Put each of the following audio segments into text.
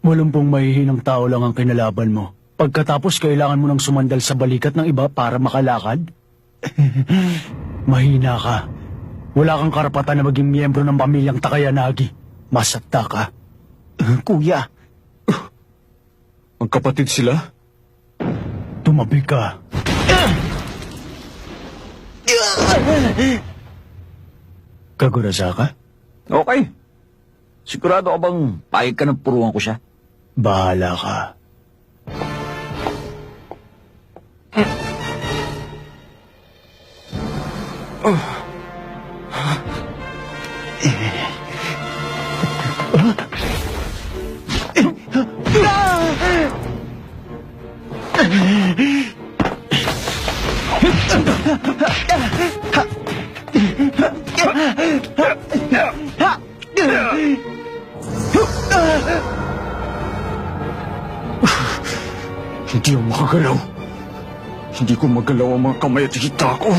Walumpong mahihinang tao lang ang kinalaban mo. Pagkatapos kailangan mo nang sumandal sa balikat ng iba para makalakad? Mahina ka. Wala kang karapatan na maging miyembro ng pamilyang Takayanagi. Masakta ka. Kuya. Magkapatid sila? Tumabi ka. Kagurasa ka? Okay. Sigurado ka bang payag ka ng puruan ko siya? Bahala ka. Hindi ako makagalaw. Hindi ko magalaw ang mga kamay at hita ko.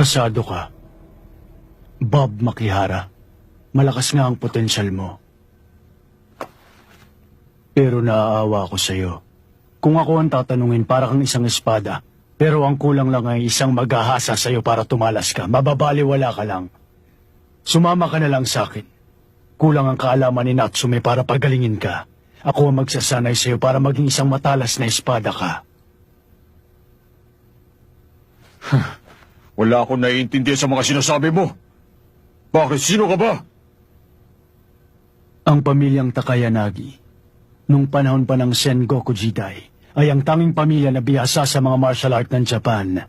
Pasado ka. Bob Makihara. Malakas nga ang potensyal mo. Pero naaawa ako sa'yo. Kung ako ang tatanungin, para kang isang espada. Pero ang kulang lang ay isang maghahasa sa'yo para tumalas ka. Mababaliwala ka lang. Sumama ka na lang sa'kin. Kulang ang kaalaman ni Natsume para pagalingin ka. Ako ang magsasanay sa'yo para maging isang matalas na espada ka. Wala akong naiintindihan sa mga sinasabi mo. Bakit? Sino ka ba? Ang pamilyang Takayanagi, nung panahon pa ng Sengoku Jidai, ay ang tanging pamilya na bihasa sa mga martial art ng Japan.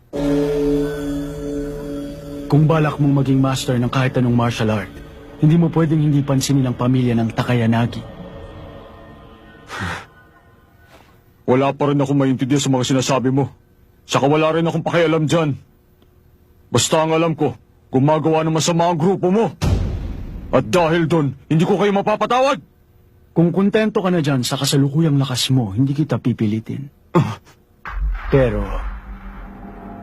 Kung balak mong maging master ng kahit anong martial art, hindi mo pwedeng hindi pansinin ang pamilya ng Takayanagi. Wala pa rin akong maintindihan sa mga sinasabi mo. Saka wala rin akong pakialam dyan. Basta ang alam ko, gumagawa ng masama ang grupo mo. At dahil doon, hindi ko kayo mapapatawad. Kung kontento ka na dyan sa kasalukuyang lakas mo, hindi kita pipilitin. Pero,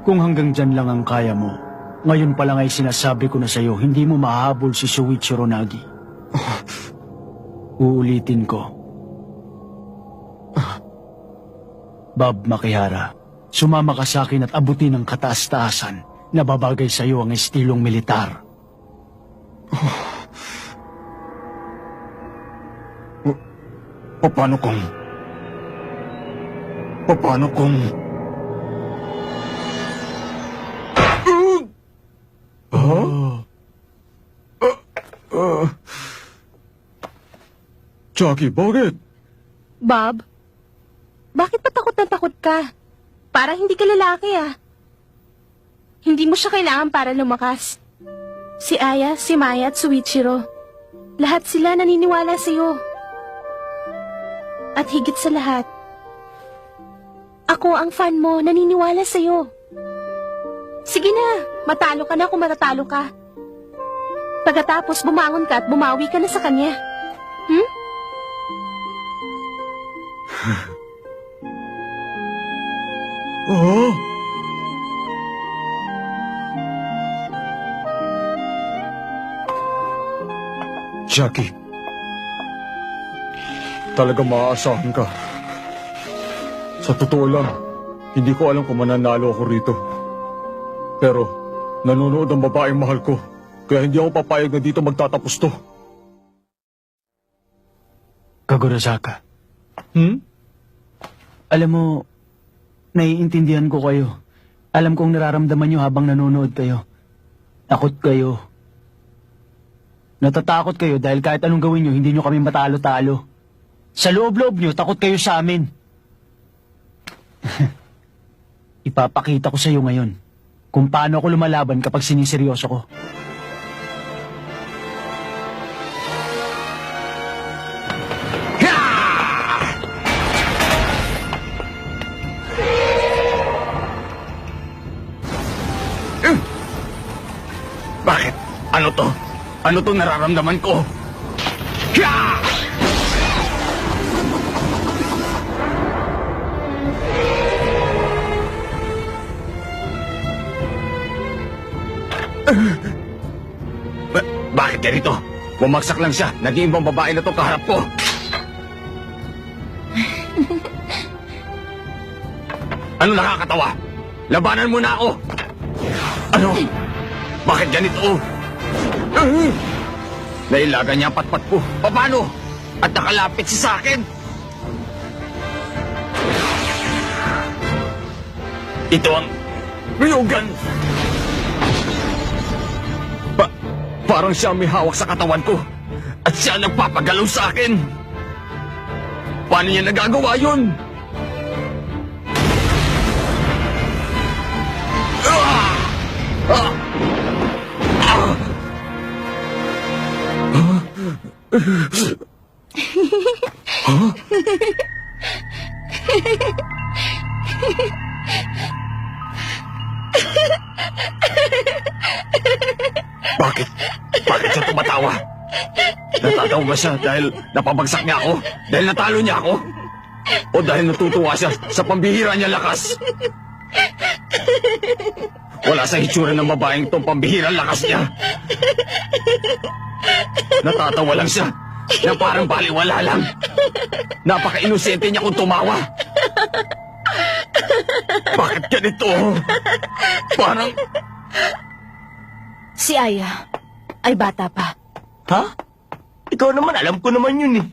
kung hanggang dyan lang ang kaya mo, ngayon pa lang ay sinasabi ko na sa'yo, hindi mo mahahabol si Shuichiro Nagi. Uulitin ko. Bob Makihara, sumama ka sa akin at abutin ang kataas-taasan. Nababagay sa iyo ang estilong militar. Paano kung... Jackie, bakit? Bob, bakit pa takot na takot ka? Parang hindi ka lalaki ah. Hindi mo siya kailangan para lumakas. Si Aya, si Maya at Suichiro, lahat sila naniniwala sa iyo. At higit sa lahat, ako ang fan mo, naniniwala sa iyo. Sige na, matalo ka na kung matatalo ka. Pagkatapos bumangon ka at bumawi ka na sa kanya. Oh? Jackie, talagang maaasahan ka. Sa totoo lang, Hindi ko alam kung mananalo ako rito. Pero, nanonood ang babaeng mahal ko. Kaya hindi ako papayag na dito magtatapos to. Kagurasaka, Hmm? alam mo, naiintindihan ko kayo. Alam kong nararamdaman nyo habang nanonood kayo. Takot kayo. Natatakot kayo dahil kahit anong gawin nyo, hindi nyo kami matalo-talo. Sa loob-loob nyo, takot kayo sa amin. Ipapakita ko sa iyo ngayon kung paano ako lumalaban kapag siniseryoso ko. Bakit? Ano to? Ano to nararamdaman ko? Hiya! Bakit ganito? Bumagsak lang siya. Naging ibang babae na to kaharap ko. Ano nakakatawa? Labanan mo na ako! Ano? Bakit ganito? Nailagan niya ang patpat ko. Paano? At nakalapit siya sa akin. Ito ang Ryugan. Parang siya may hawak sa katawan ko. At siya ang nagpapagalaw sa akin. Paano niya nagagawa yun? Bakit? Bakit siya tumatawa? Natatawa ba siya dahil napabagsak niya ako? Dahil natalo niya ako? O dahil natutuwa siya sa pambihira niya lakas? Wala sa hitsura ng babaeng tong pambihira lakas niya. Natatawa lang siya na parang baliwala lang. Napaka-inosente niya kung tumawa. Bakit ganito? Parang... Si Aya ay bata pa. Ha? Ikaw naman, alam ko naman yun eh.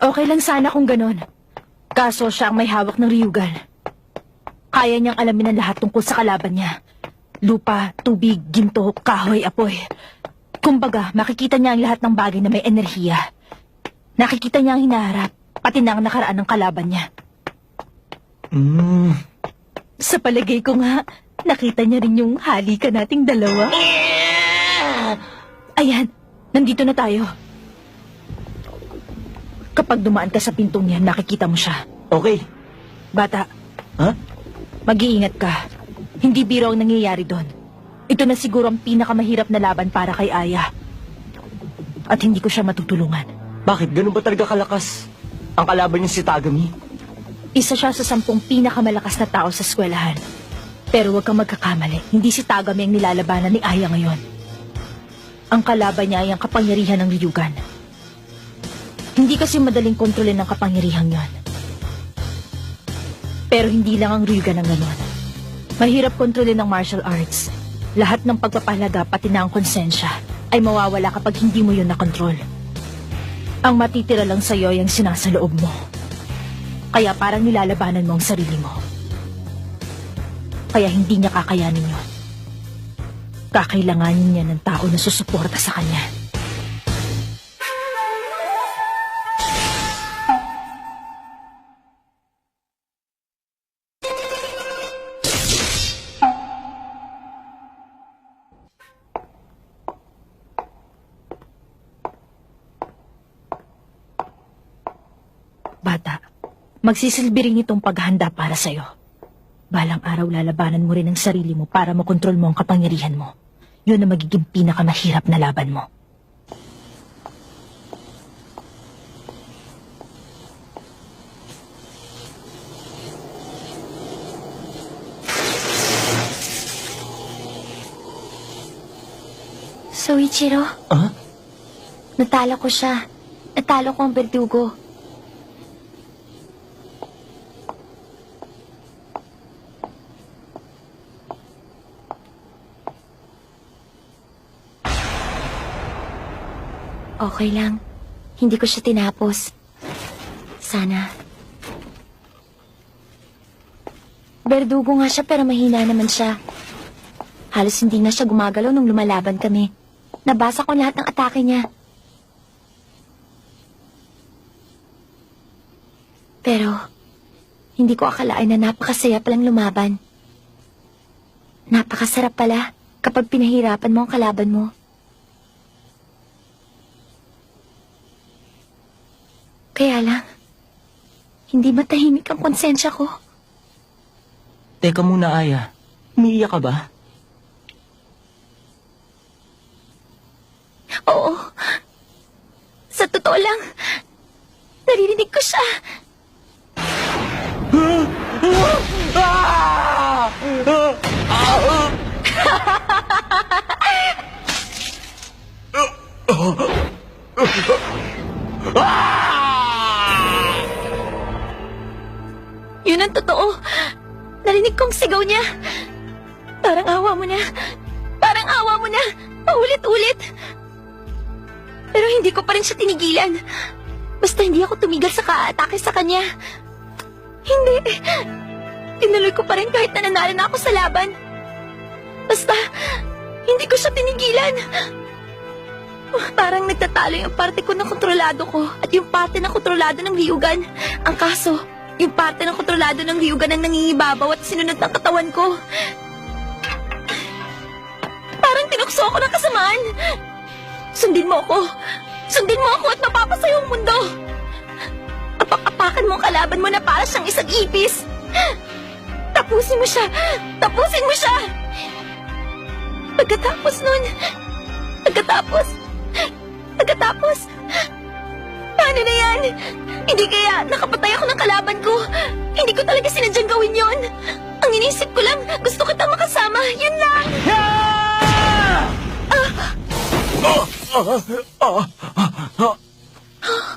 Okay lang sana kung ganon. Kaso siya ang may hawak ng Ryugan. Kaya niyang alamin ang lahat tungkol sa kalaban niya. Lupa, tubig, ginto, kahoy, apoy. Kumbaga, makikita niya ang lahat ng bagay na may enerhiya. Nakikita niya ang hinaharap, pati na ang nakaraan ng kalaban niya. Sa palagay ko nga, nakita niya rin yung halikan nating dalawa. Ayan, nandito na tayo. Kapag dumaan ka sa pintong yan, nakikita mo siya. Okay. Bata, Ha? mag-iingat ka. Hindi biro ang nangyayari doon. Ito na siguro ang pinakamahirap na laban para kay Aya. At hindi ko siya matutulungan. Bakit? Ganun ba talaga kalakas? Ang kalaban niya si Tagami? Isa siya sa 10 pinakamalakas na tao sa eskwelahan. Pero huwag kang magkakamali. Hindi si Tagami ang nilalabanan ni Aya ngayon. Ang kalaban niya ay ang kapangyarihan ng Ryugan. Hindi kasi madaling kontrolin ang kapangyarihan yon. Pero hindi lang ang Ryugan ang ganon. Mahirap kontrolin ng martial arts. Lahat ng pagpapahalaga pati na ang konsensya ay mawawala kapag hindi mo yun nakontrol. Ang matitira lang sa'yo ay ang sinasaloob mo. Kaya parang nilalabanan mo ang sarili mo. Kaya hindi niya kakayanin yun. Kakailanganin niya ng tao na susuporta sa kanya. Bata, magsisilbi rin itong paghahanda para sa'yo. Balang araw lalabanan mo rin ang sarili mo para makontrol mo ang kapangyarihan mo. Yun ang magiging pinakamahirap na laban mo. Soichiro? Ah? Natalo ko siya. Natalo ko ang berdugo. Okay lang. Hindi ko siya tinapos. Sana. Berdugo nga siya pero mahina naman siya. Halos hindi na siya gumagalaw nung lumalaban kami. Nabasa ko lahat ng atake niya. Pero, hindi ko akalain na napakasaya palang lumaban. Napakasarap pala kapag pinahirapan mo ang kalaban mo. Kaya lang, hindi matahimik ang konsensya ko. Teka muna, Aya. Umiiyak ka ba? Oo. Sa totoo lang, naririnig ko siya. Yun ang totoo. Narinig kong sigaw niya. Parang awa mo na. Parang awa mo na. Paulit-ulit. Pero hindi ko pa rin siya tinigilan. Basta hindi ako tumigil sa kaatake sa kanya. Hindi. Tinuloy ko pa rin kahit nananalo na ako sa laban. Basta, hindi ko siya tinigilan. Parang nagtatalo yung parte ko ng kontrolado ko at yung parte ng kontrolado ng Ryugan. Ang kaso, yung parte ng kontrolado ng Ryugan ang nangingibabaw at sinunod ng katawan ko. Parang tinukso ako ng kasamaan. Sundin mo ako. Sundin mo ako at mapapasayo ang mundo. Apak-apakan mo ang kalaban mo na para siyang isang ipis. Tapusin mo siya. Tapusin mo siya. Pagkatapos nun, Pagkatapos, paano na yan? Hindi kaya nakapatay ako ng kalaban ko. Hindi ko talaga sinadyang gawin yon. Ang inisip ko lang, gusto kita makasama. Yun lang.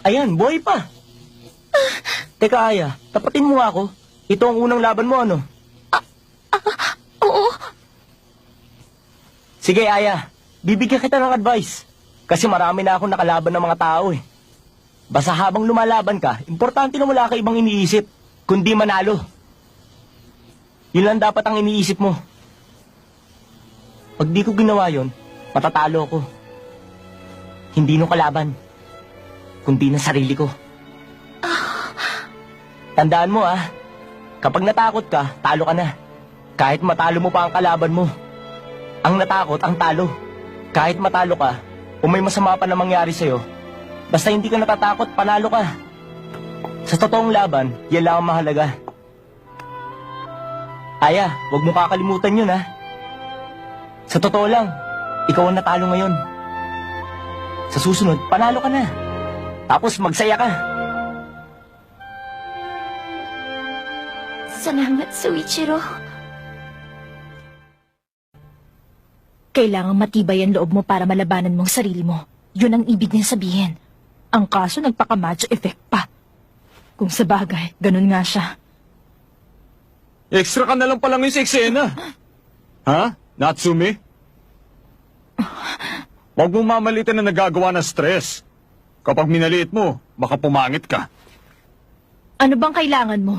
Ayan, buhay pa. Teka, Aya, tapatin mo nga ako. Ito ang unang laban mo, ano? Oo. Sige, Aya, bibigyan kita ng advice. Kasi marami na akong nakalaban ng mga tao eh. Basta habang lumalaban ka, importante na wala ka ibang iniisip, kundi manalo. Yun lang dapat ang iniisip mo. Pag di ko ginawa yon, matatalo ako. Hindi nung kalaban, kundi ng sarili ko. Tandaan mo kapag natakot ka, talo ka na. Kahit matalo mo pa ang kalaban mo. Ang natakot, ang talo. Kahit matalo ka, o may masama pa na mangyari sa'yo, basta hindi ka natatakot, panalo ka. Sa totoong laban, yan lang ang mahalaga. Aya, huwag mo kakalimutan yun Sa totoo lang, ikaw ang natalo ngayon. Sa susunod, panalo ka na. Tapos magsaya ka. Salamat, Soichiro. Kailangang matibay ang loob mo para malabanan mong sarili mo. Yun ang ibig niya sabihin. Ang kaso nagpaka-macho effect pa. Kung sa bagay, ganun nga siya. Extra ka na lang pala ngayon sa eksena. Ha? Natsumi? Huwag mong mamalitan na nagagawa ng stress. Kapag minaliit mo, baka pumangit ka. Ano bang kailangan mo?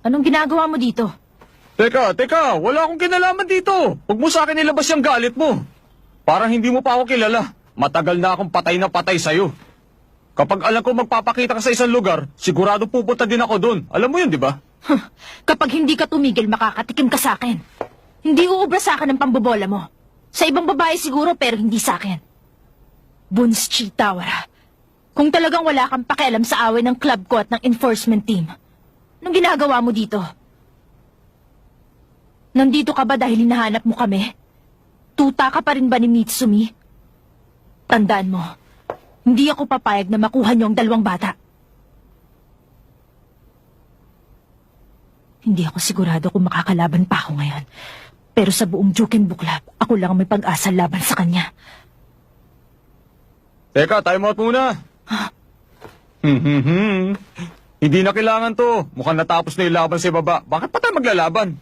Anong ginagawa mo dito? Teka, wala akong kinalaman dito. Huwag mo sa akin ilabas yung galit mo. Parang hindi mo pa ako kilala. Matagal na akong patay na patay sa'yo. Kapag alam ko magpapakita ka sa isang lugar, sigurado pupunta din ako doon. Alam mo yun, di ba? Kapag hindi ka tumigil, makakatikim ka sa akin. Hindi uubra sa akin ang pambobola mo. Sa ibang babae siguro, pero hindi sa akin. Bunshi Tawara, kung talagang wala kang pakialam sa away ng club ko at ng enforcement team, anong ginagawa mo dito? Nandito ka ba dahil hinahanap mo kami? Tuta ka pa rin ba ni Mitsumi? Tandaan mo, hindi ako papayag na makuha niyo ang dalawang bata. Hindi ako sigurado kung makakalaban pa ako ngayon. Pero sa buong Juken Book Club, ako lang ang may pag-asa laban sa kanya. Teka, time out muna. Hindi na kailangan to. Mukhang natapos na yung laban sa baba. Bakit pa tayo maglalaban?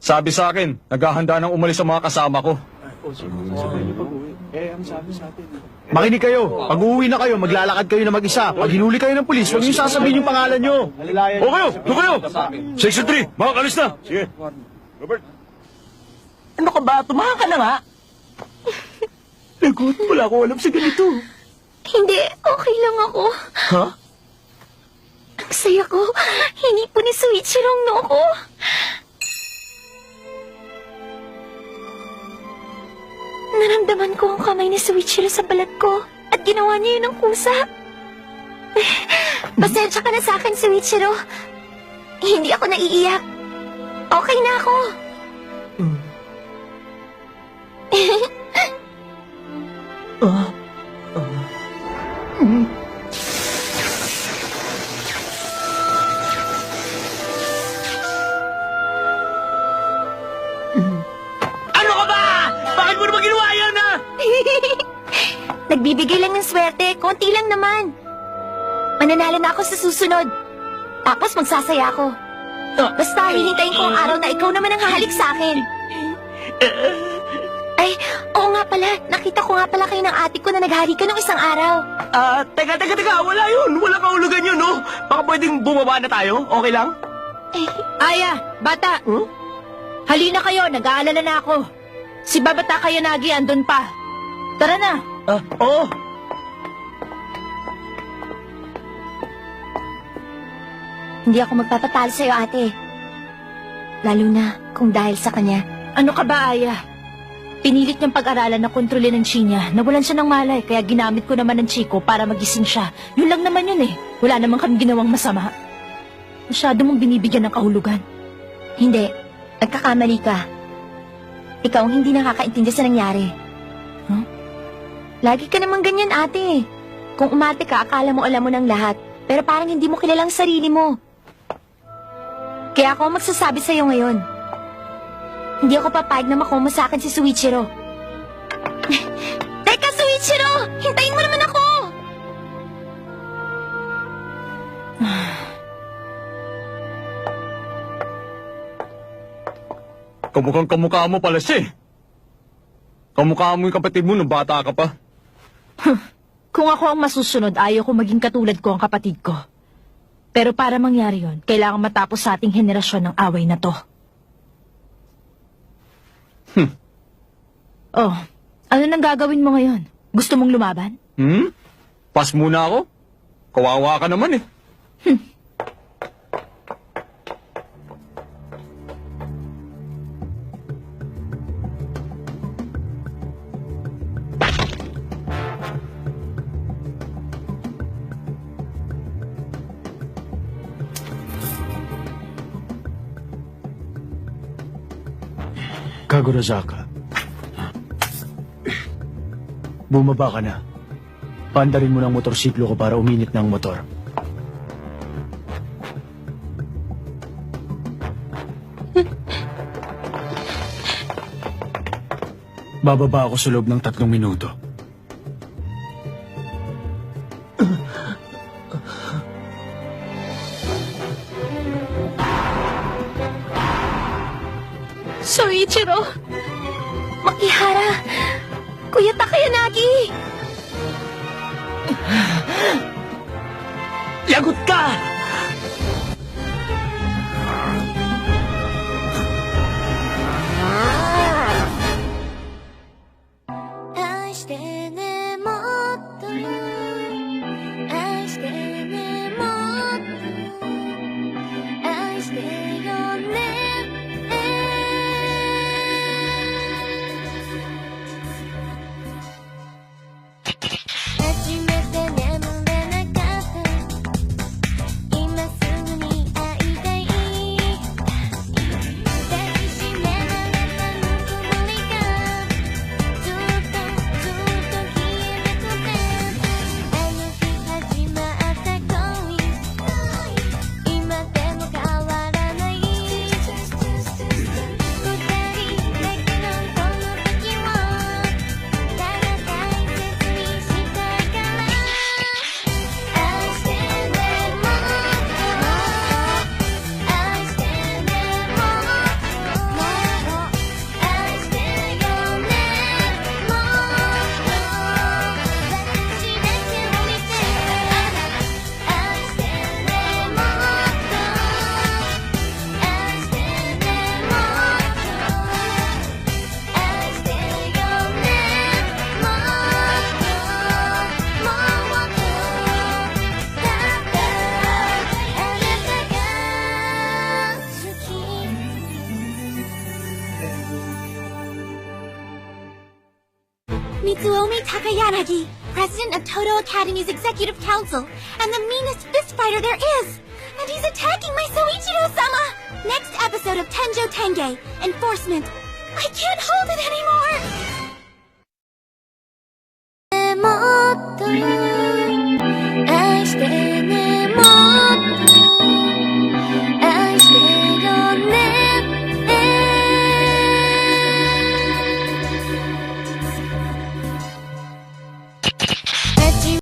Sabi sa akin, naghahanda ng umalis ang mga kasama ko. Makinig kayo. Pag uuwi na kayo, maglalakad kayo na mag-isa. Pag hinuli kayo ng pulis, huwag niyo sasabihin yung pangalan nyo. O kayo! Doon kayo! Section 3, makakalis na! Sige. Ano ka ba? Tumahan ka na nga. Lagot, wala ko alam sa ganito. Hindi, okay lang ako. Ha? Ang saya ko. Hinipo ni Suichiro ang noo ko. Naramdaman ko ang kamay ni Suichiro sa balat ko at ginawa niya yun ng kusa. Pasensya ka na sa akin, Suichiro. Hindi ako naiiyak. Okay na ako. Ano ka ba? Bakit mo naman ginawa yan, ha? Nagbibigay lang ng swerte. Konti lang naman. Mananalo na ako sa susunod. Tapos magsasaya ako. Basta hihintayin ko ang araw na ikaw naman ang hahalik sa akin. Ay, oo nga pala. Nakita ko nga pala kayo ng ate ko na naghari ka nung isang araw. Teka. Wala yun. Wala kahulugan yun, no? Baka pwedeng bumaba na tayo. Okay lang? Aya, bata! Halina kayo, nag-aalala na ako. Si Babata Kayanagi andun pa. Tara na! Oo. Hindi ako magpapatalo sa'yo, ate. Lalo na kung dahil sa kanya. Ano ka ba, Aya? Pinilit niyang pag-aralan na kontrolin ang chi niya. Nawalan siya ng malay, kaya ginamit ko naman ng chiko para magising siya. Yun lang naman yun eh. Wala naman kami ginawang masama. Masyado mong binibigyan ng kahulugan. Hindi. Nagkakamali ka. Ikaw ang hindi nakakaintindi sa nangyari. Huh? Lagi ka naman ganyan, ate. Kung umate ka, akala mo alam mo ng lahat. Pero parang hindi mo kilalang sarili mo. Kaya ako ang magsasabi sa'yo ngayon. Hindi ako papayag na makoma sa akin si Suichiro. Teka, Suichiro! Hintayin mo naman ako! Kamukhang kamukha mo pala siya eh. Kamukha mo yung kapatid mo nung bata ka pa. Kung ako ang masusunod, ayaw ko maging katulad ko ang kapatid ko. Pero para mangyari yon, kailangan matapos sa ating henerasyon ng away na to. Oh, ano nang gagawin mo ngayon? Gusto mong lumaban? Pas muna ako. Kawawa ka naman eh. Kagurazaka. Bumaba ka na. Paandarin mo ng motorsiklo ko para uminit ng motor. Bababa ako sa loob ng 3 minuto. Soichiro! Makihara! Kuya Takayanagi! Lagot ka! Mitsuomi Takayanagi, president of Todo Academy's executive council, and the meanest fistfighter there is. And he's attacking my Soichiro-sama! Next episode of Tenjo Tenge, Enforcement. I can't hold it anymore!